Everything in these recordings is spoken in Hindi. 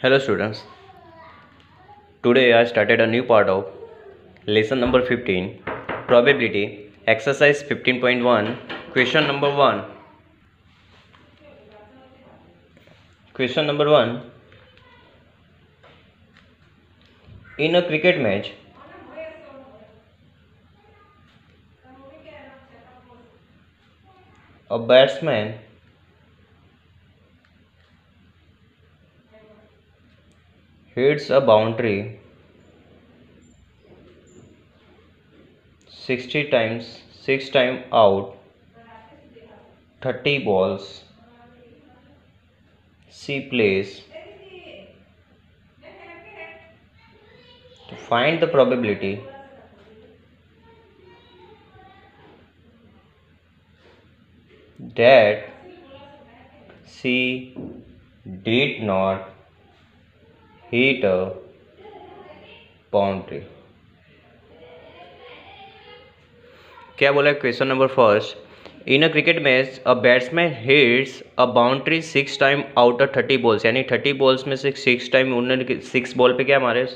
Hello students, today I started a new part of lesson number 15, probability, exercise 15.1, question number 1. Question number 1. In a cricket match, a batsman hits a boundary 60 times, 6 times out, 30 balls. C plays to find the probability that C did not hit a boundary. क्या बोला है question number first. In a cricket match a batsman hits a boundary 6 time out of 30 balls, यानी 30 बॉल्स में से 6 टाइम उन्होंने 6 बॉल पे क्या मारे,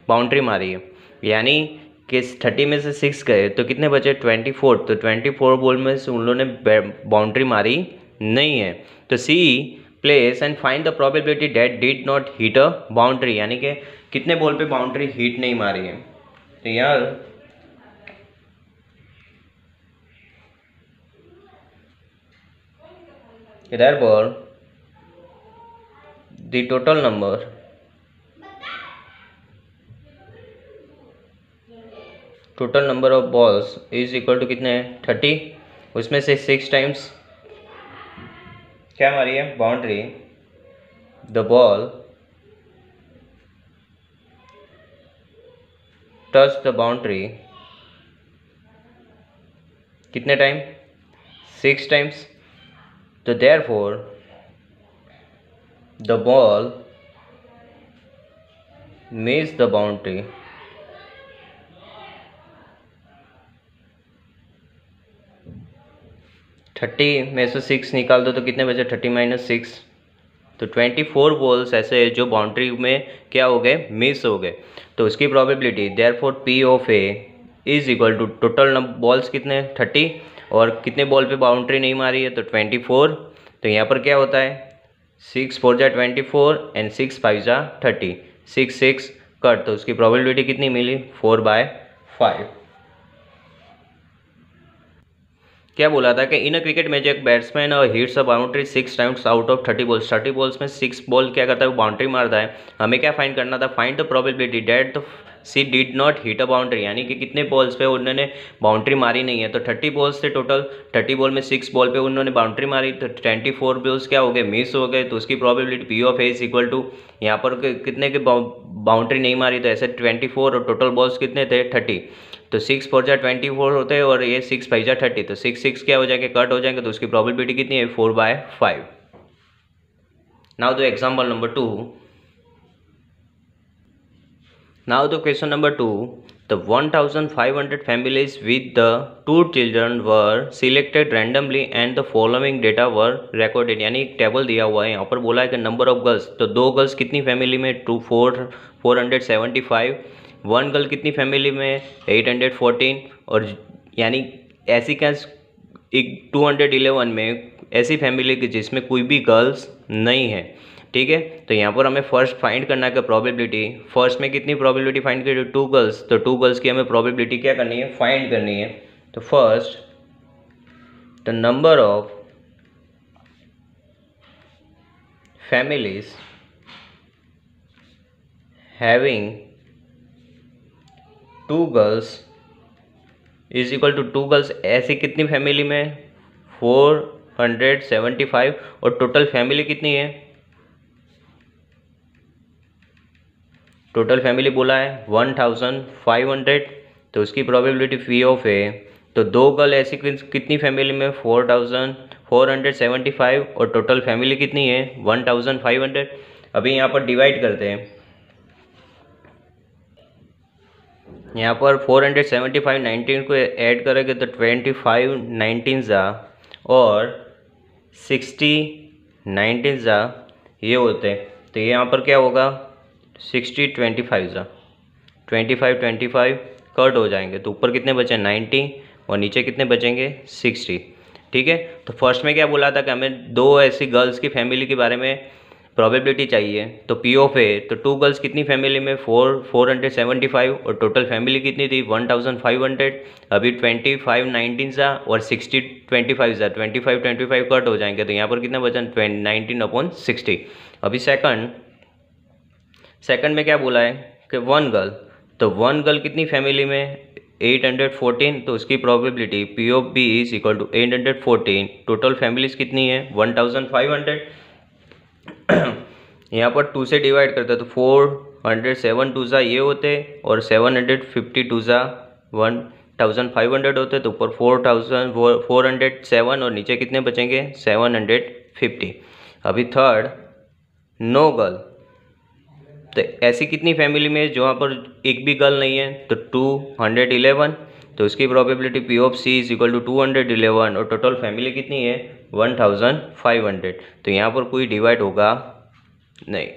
बाउंड्री मारी है. यानी कि 30 में से 6 गए तो कितने बचे, 24. तो 24 बॉल में से उन लोगों ने बाउंड्री मारी नहीं है. तो see place and find the probability that did not hit a boundary, यानी कि कितने बॉल पे बाउंड्री हिट नहीं मारी है. तो यार therefore the total number of balls is equal to कितने, 30. उसमें से 6 टाइम्स क्या मारी है, boundary. The ball touch the boundary कितने टाइम, 6 टाइम्स. तो therefore the ball missed the boundary thirty में से 6 निकाल दो तो कितने बचे, 30 माइनस 6. तो 24 बॉल्स ऐसे जो बाउंड्री में क्या हो गए, मिस हो गए. तो उसकी probability therefore P of A is equal to total balls कितने, 30, और कितने बॉल पे बाउंड्री नहीं मारी है, तो 24. तो यहाँ पर क्या होता है, 6 4 जा 24 एंड 6 5 जा 30, 6 6 कट. तो उसकी प्रोबेबिलिटी कितनी मिली, 4/5. क्या बोला था कि इन अ क्रिकेट मैच एक batsman hits a boundary 6 times out of 30 balls. 30 balls में 6 बॉल क्या करता है, वो बाउंड्री मारता है. हमें क्या फाइंड करना था, find the probability that she did not hit a boundary, यानी कि कितने बॉल्स पे उन्होंने बाउंड्री मारी नहीं है. तो 30 बॉल्स थे टोटल, 30 बॉल में 6 बॉल पे उन्होंने बाउंड्री मारी, तो 24 बॉल्स क्या हो गए, मिस हो गए. तो उसकी probability P of A is equal to, यहाँ पर कितने के बाउंड्री नहीं मारी, तो ऐसे 24 और टोटल बॉल्स कितने थे, 30. तो 6 4 जा 24 होते हैं और ये 6 5 जा 30, तो 6 6 क्या हो जाएंगे, कट हो जाएंगे. तो उसकी प्रोबेबिलिटी कितनी है, 4/5. Now the example number 2. Now the question number 2. The 1500 families with the 2 children were selected randomly and the following data were recorded. यानी एक टेबल दिया हुआ है, यहाँ पर बोला है कि नंबर ऑफ गर्ल्स, तो 2 गर्ल्स कितनी फैमिली में, 475. 1 गर्ल कितनी फैमिली में, 814. और यानी ऐसी क्या, एक 211 में ऐसी फैमिली की जिसमें कोई भी गर्ल्स नहीं है. ठीक है. तो यहाँ पर हमें फर्स्ट फाइंड करना है कि प्रोबेबिलिटी, फर्स्ट में कितनी प्रोबेबिलिटी फाइंड करी, 2 गर्ल्स. तो 2 गर्ल्स की हमें प्रोबेबिलिटी क्या करनी है, फाइंड करनी है. तो first the number of families having 2 girls is equal to 2 girls. ऐसी कितनी फैमिली में, 475. और टोटल फैमिली कितनी है, टोटल फैमिली बोला है 1500. तो उसकी प्रोबेबिलिटी पी ऑफ ए, तो 2 गर्ल ऐसी कितनी फैमिली में, 4475. और टोटल फैमिली कितनी है, 1500. अभी यहाँ पर डिवाइड करते हैं. यहाँ पर 475 19 को ऐड करेंगे तो 25 19 जा और 60 19 जा, ये होते हैं तो यहाँ पर क्या होगा 60 25 ज़ा 25 कट हो जाएंगे, तो ऊपर कितने बचे 90 और नीचे कितने बचेंगे 60। ठीक है, तो फर्स्ट में क्या बोला था कि हमें दो ऐसी गर्ल्स की फैमिली के बारे में प्रोबेबिलिटी चाहिए। तो पी ऑफ ए, तो टू गर्ल्स कितनी फैमिली में 475 और टोटल फैमिली कितनी थी 1500। अभी 25 19 सा और 60 25 सा 25 कट हो जाएंगे, तो यहाँ पर कितना बचा 19/60। अभी सेकंड में क्या बोला है कि वन गर्ल, तो वन गर्ल कितनी फैमिली में 814, तो उसकी probability P of B is equal to 814। Total families कितनी है 1500। यहाँ पर 2 से डिवाइड करते हैं तो 407 टू ज़ा ये होते और 750 ज़ा 1500 होते, तो ऊपर 407 और नीचे कितने बचेंगे 750। अभी थर्ड नो गर्ल, तो ऐसी कितनी फैमिली में जो यहाँ पर एक भी गर्ल नहीं है, तो 211, तो उसकी probability P of C is equal to 211 और टोटल फैमिली कितनी है 1500। तो यहाँ पर कोई डिवाइड होगा नहीं।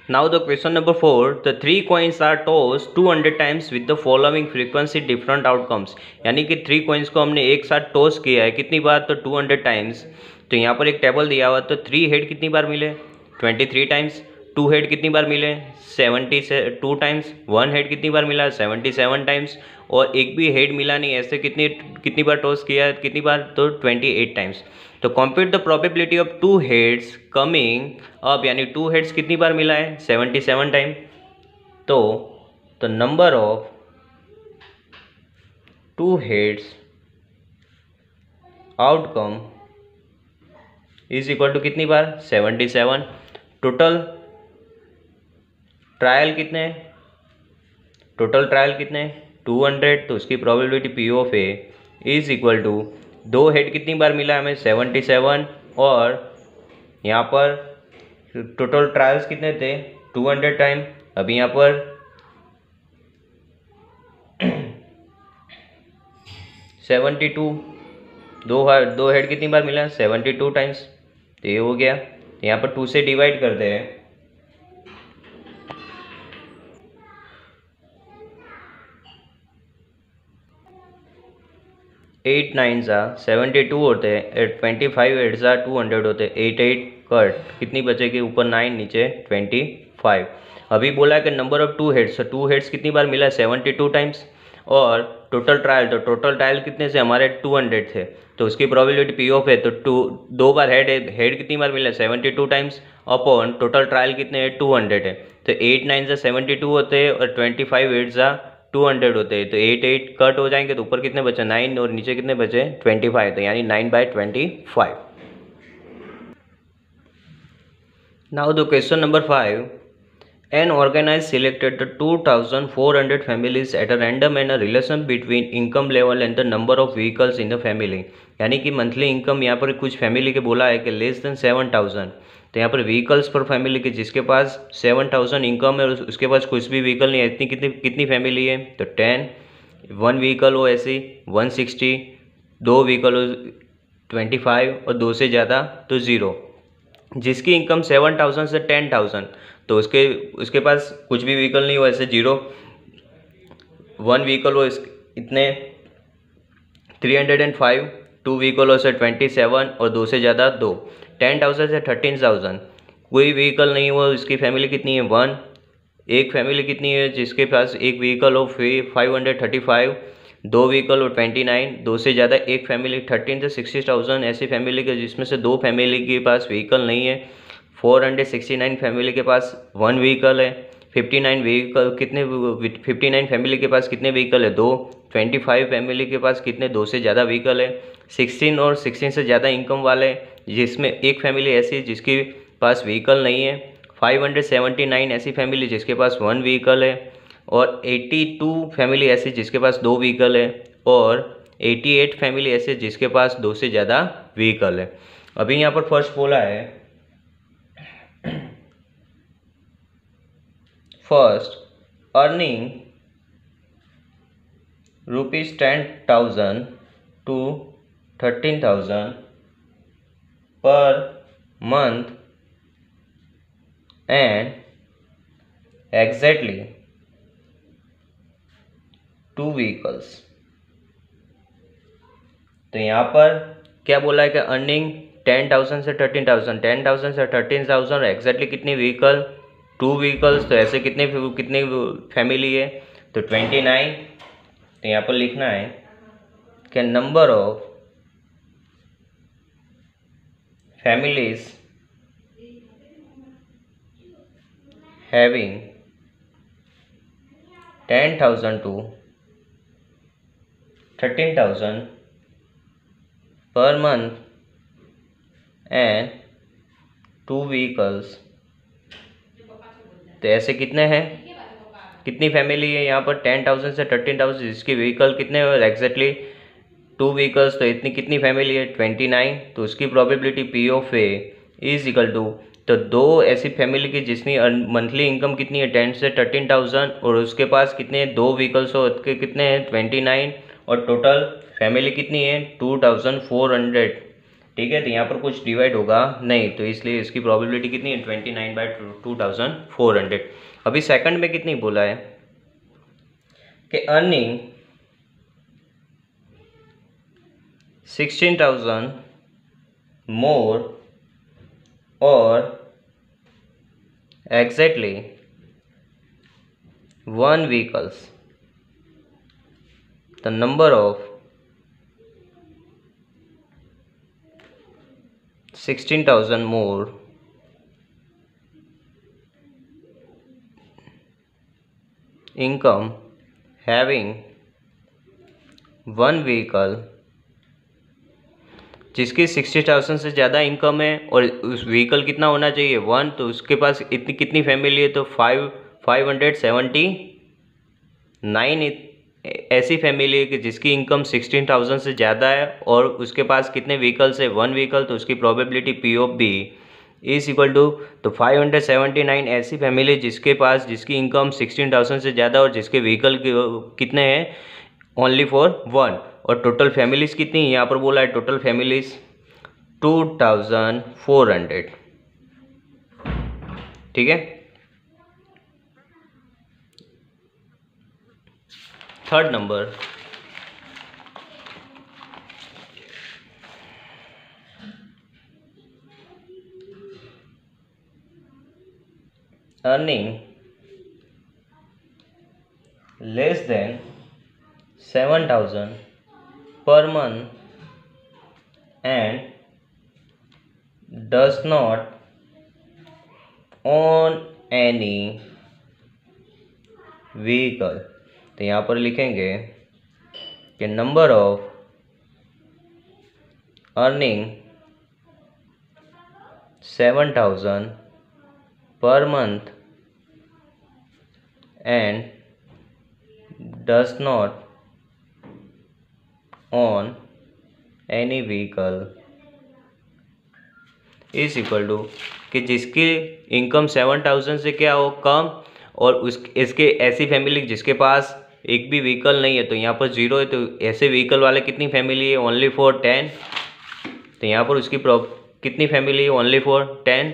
Now the question number 4, the 3 coins are tossed 200 times with the following frequency different outcomes। यानी कि 3 coins को हमने एक साथ टॉस किया है कितनी बार, तो 200 टाइम्स। तो यहाँ पर एक टेबल दिया हुआ, तो 3 हेड कितनी बार मिले 23 टाइम्स, 2 हेड कितनी बार मिले 72 टाइम्स, 1 हेड कितनी बार मिला 77 टाइम्स, और एक भी हेड मिला नहीं, ऐसे कितनी बार टॉस किया कितनी बार, तो 28 टाइम्स। तो compute the probability of 2 heads coming अब, यानी 2 हेड्स कितनी बार मिला है 77 टाइम। तो the number of 2 heads outcome is equal to कितनी बार 77। टोटल ट्रायल कितने 200, तो उसकी probability P of A is equal to 2 head कितनी बार मिला हमें 77, और यहाँ पर टोटल ट्रायल्स कितने थे 200 टाइम। अभी यहाँ पर 72, दो हेड कितनी बार मिला 72 टाइम्स, तो ये हो गया। यहाँ पर 2 से डिवाइड करते हैं, 8 9 ज़ा 72 होते हैं, 25 8 ज़ा 200 होते हैं, 8 कट कितनी बचेगी ऊपर 9 नीचे 25। अभी बोला है कि नंबर ऑफ 2 हेड्स, 2 हेड्स कितनी बार मिला 72 टाइम्स, और टोटल ट्रायल, तो टोटल ट्रायल कितने से हमारे 200 थे, तो उसकी प्रोबेबिलिटी पी ऑफ है, तो 2 बार हेड कितनी बार मिला 72 टाइम्स अपॉन टोटल ट्रायल कितने हैं 200 है, तो 8 9 ज़ा 72 होते हैं और 25 8 ज़ा 200 होते हैं, तो 8 कट हो जाएंगे, तो ऊपर कितने बचे 9 और नीचे कितने बचे 25, तो यानी 9/25। Now the question number 5, an organise selected the 2400 families at a random and a relation between income level and the number of vehicles in the family. यानी कि मंथली इनकम यहाँ पर कुछ फैमिली के बोला है कि लेस देन 7000, तो यहाँ पर व्हीकल्स पर फैमिली के जिसके पास 7000 इनकम है और उसके पास कुछ भी व्हीकल नहीं है, इतनी कितनी फैमिली है, तो 10, 1 व्हीकल हो ऐसी 160, 2 व्हीकल हो 25 और 2 से ज़्यादा तो 0। जिसकी इनकम 7000 से 10000, तो उसके पास कुछ भी व्हीकल नहीं हो ऐसे 0, 1 व्हीकल हो इतने 305, 2 व्हीकल हो से 27 और 2 से ज़्यादा 2। 10,000 से 13,000 कोई व्हीकल नहीं हुआ, इसकी फैमिली कितनी है 1। एक फैमिली कितनी है जिसके पास एक व्हीकल हो 535, 2 व्हीकल हो 29, 2 से ज़्यादा एक फैमिली 13 से 60,000 ऐसी फैमिली के जिसमें से 2 फैमिली के पास व्हीकल नहीं है। 469 फैमिली के पास 1 व्हीकल है। 59 व्हीकल कितने 59 फैमिली के पास कितने व्हीकल है 2। 25 फैमिली के पास कितने 2 से ज़्यादा व्हीकल है। 16 और 16 से ज़्यादा इनकम वाले जिसमें एक फैमिली ऐसी जिसके पास व्हीकल नहीं है। 579 ऐसी फैमिली जिसके पास 1 व्हीकल है और 82 फैमिली ऐसी जिसके पास 2 व्हीकल है और 88 फैमिली ऐसे जिसके पास 2 से ज़्यादा व्हीकल है। अभी यहाँ पर फर्स्ट बोला है first earning ₹10,000 to 13,000 per month and exactly 2 vehicles. तो यहाँ पर क्या बोला है कि अर्निंग 10,000 से 13,000, 10,000 से 13,000 और एग्जैक्टली कितनी व्हीकल, 2 व्हीकल्स। तो ऐसे कितने कितनी फैमिली है, तो 29। तो यहाँ पर लिखना है कि number of families having 10,000 to 13,000 per month and 2 vehicles. तो ऐसे कितने हैं, कितनी फैमिली है यहाँ पर, 10,000 से 13,000, जिसकी व्हीकल कितने हैं एग्जैक्टली 2 व्हीकल्स। तो इतनी कितनी फैमिली है 29। तो उसकी probability P of A is equal to, तो दो ऐसी फैमिली की जिसकी मंथली इनकम कितनी है 10 से 13,000 और उसके पास कितने 2 व्हीकल्स हो उसके कितने हैं 29 और टोटल फैमिली कितनी है 2,400। ठीक है, तो यहाँ पर कुछ डिवाइड होगा नहीं, तो इसलिए इसकी प्रोबेबिलिटी कितनी है 29/2,400। अभी सेकंड में कितनी बोला है कि अर्निंग 16,000 मोर और exactly 1 vehicles. The number of 16,000 more income having 1 vehicle, जिसकी 60,000 से ज़्यादा इनकम है और उस व्हीकल कितना होना चाहिए 1, तो उसके पास इतनी कितनी फैमिली है तो 579 ऐसी फैमिली है कि जिसकी इनकम 16,000 से ज़्यादा है और उसके पास कितने व्हीकल्स है 1 व्हीकल। तो उसकी probability P of B is equal to, तो 579 ऐसी फैमिली जिसके पास जिसकी इनकम 16,000 से ज़्यादा और जिसके व्हीकल कितने हैं ओनली फॉर 1। और टोटल फैमिलीज कितनी है यहाँ पर बोला है टोटल फैमिलीज 2,400। ठीक है, third number earning less than 7,000 per month and does not own any vehicle। तो यहाँ पर लिखेंगे कि number of earning 7,000 per month and does not on any vehicle is equal to, कि जिसकी इनकम 7,000 से क्या हो कम और इसके ऐसी फैमिली जिसके पास एक भी व्हीकल नहीं है, तो यहाँ पर 0 है। तो ऐसे व्हीकल वाले कितनी फैमिली है ओनली फॉर 10। तो यहाँ पर उसकी कितनी फैमिली है ओनली फॉर 10।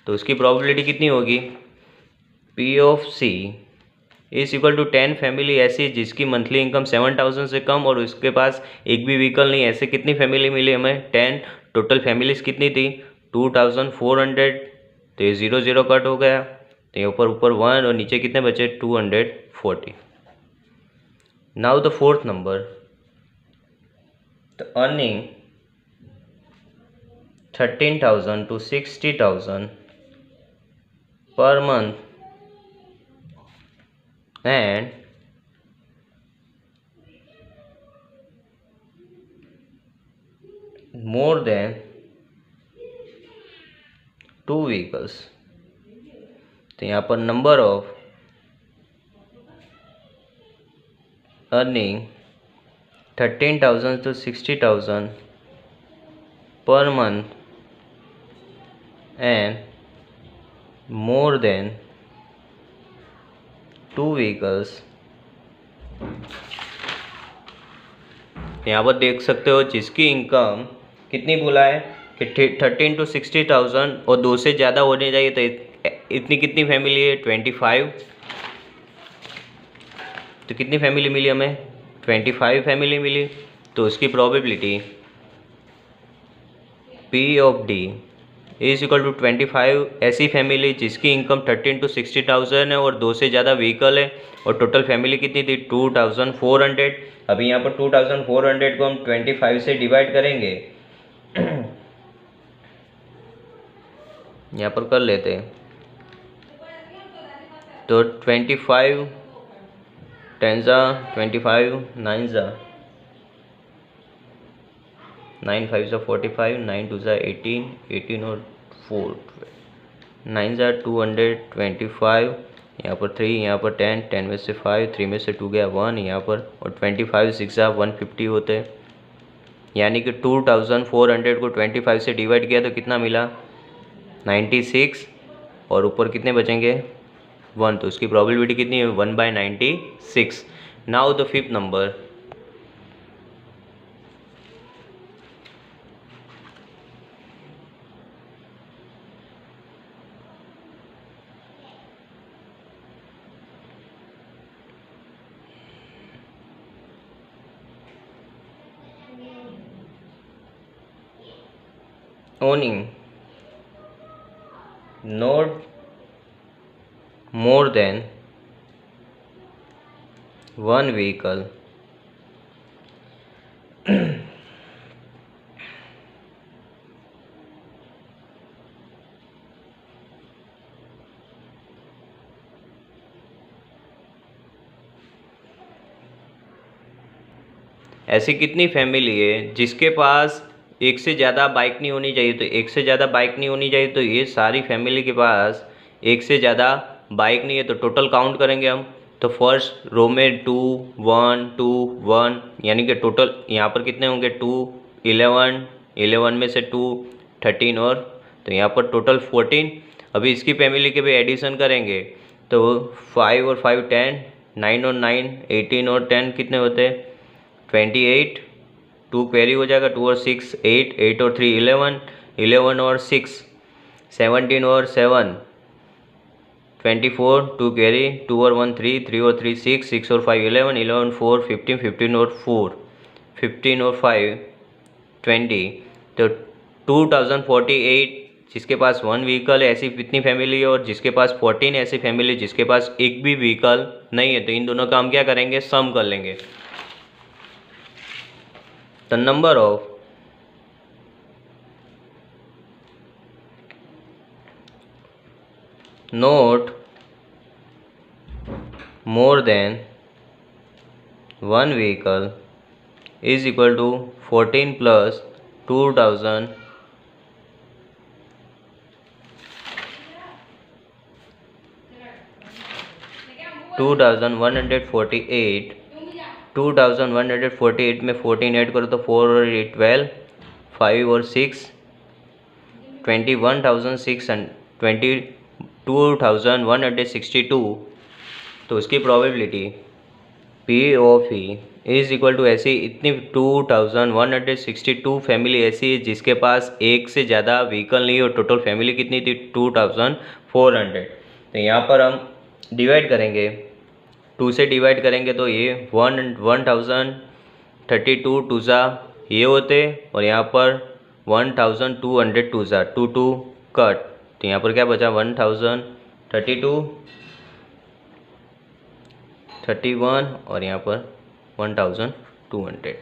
तो उसकी प्रोबेबिलिटी कितनी होगी P of C is equal to 10 family ऐसी जिसकी मंथली इनकम 7,000 से कम और उसके पास एक भी व्हीकल नहीं, ऐसे कितनी फैमिली मिली हमें 10। टोटल फैमिलीज कितनी थी 2,400। तो ये 0 0 कट हो गया, तो ये ऊपर 1 और नीचे कितने बचे 240। नाउ द फोर्थ नंबर, तो earning 13,000 to 60,000 per month and more than 2 vehicles। तो यहाँ पर number of earning 13,000 to 60,000 per month and more than 2 vehicles। यहाँ पर देख सकते हो जिसकी इनकम कितनी बोला है कि 13 to 60,000 और 2 से ज़्यादा होने चाहिए, तो इतनी कितनी फैमिली है 25। तो कितनी फैमिली मिली हमें 25 फैमिली मिली। तो उसकी probability P of D is equal to 25 ऐसी फैमिली जिसकी इनकम 13 to 60,000 है और 2 से ज़्यादा व्हीकल है, और टोटल फैमिली कितनी थी 2400। अभी यहाँ पर 2400 को हम 25 से डिवाइड करेंगे। यहाँ पर कर लेते हैं, तो 25 10 25 9 9 5 45 9 2 18 18 और 4 9 225। यहाँ पर 3, यहाँ पर 10 10 में से 5 3 में से 2 गया 1 यहाँ पर, और 25 6 150 होते हैं। यानी कि 2400 को 25 से डिवाइड किया तो कितना मिला 96, और ऊपर कितने बचेंगे 1। तो उसकी प्रोबेबिलिटी कितनी है 1/96। Now the fifth number, owning not more than one vehicle ऐसी कितनी फैमिली है जिसके पास एक से ज़्यादा बाइक नहीं होनी चाहिए। तो एक से ज़्यादा बाइक नहीं होनी चाहिए, तो ये सारी फैमिली के पास एक से ज़्यादा बाइक नहीं है। तो टोटल काउंट करेंगे हम, तो फर्स्ट रो में 2 1 2 1, यानी कि टोटल यहाँ पर कितने होंगे 2 11 11 में से 2 13 और, तो यहाँ पर टोटल 14। अभी इसकी फैमिली के भी एडिशन करेंगे, तो 5 और 5 10 9 और 9 18 और 10 कितने होते हैं 28। 2 कैरी हो जाएगा 2 और 6 8 8 और 3 11 11 और 6 17 और 7 24 2 कैरी 2 और 1 3 3 और 3 6 6 और 5 11 11 4 15 15 और 4 15 और 5 20। तो 2048 जिसके पास 1 व्हीकल है ऐसी कितनी फैमिली है, और जिसके पास 14 ऐसी फैमिली जिसके पास एक भी व्हीकल नहीं है। तो इन दोनों का हम क्या करेंगे सम कर लेंगे। The number of not more than one vehicle is equal to 14 plus 2000 2148। 2148 में 14 ऐड करो तो 4 और 8 12 5 और 6 2162। तो उसकी probability P of E is equal to ऐसी इतनी 2162 फैमिली ऐसी है जिसके पास एक से ज़्यादा व्हीकल नहीं है, और टोटल फैमिली कितनी थी 2400। तो यहाँ पर हम डिवाइड करेंगे, 2 से डिवाइड करेंगे तो ये 1032 टू ज़ा ये होते, और यहाँ पर 1200 टू ज़ा 2 2 कट, तो यहाँ पर क्या बचा 1032 31 और यहाँ पर 1200।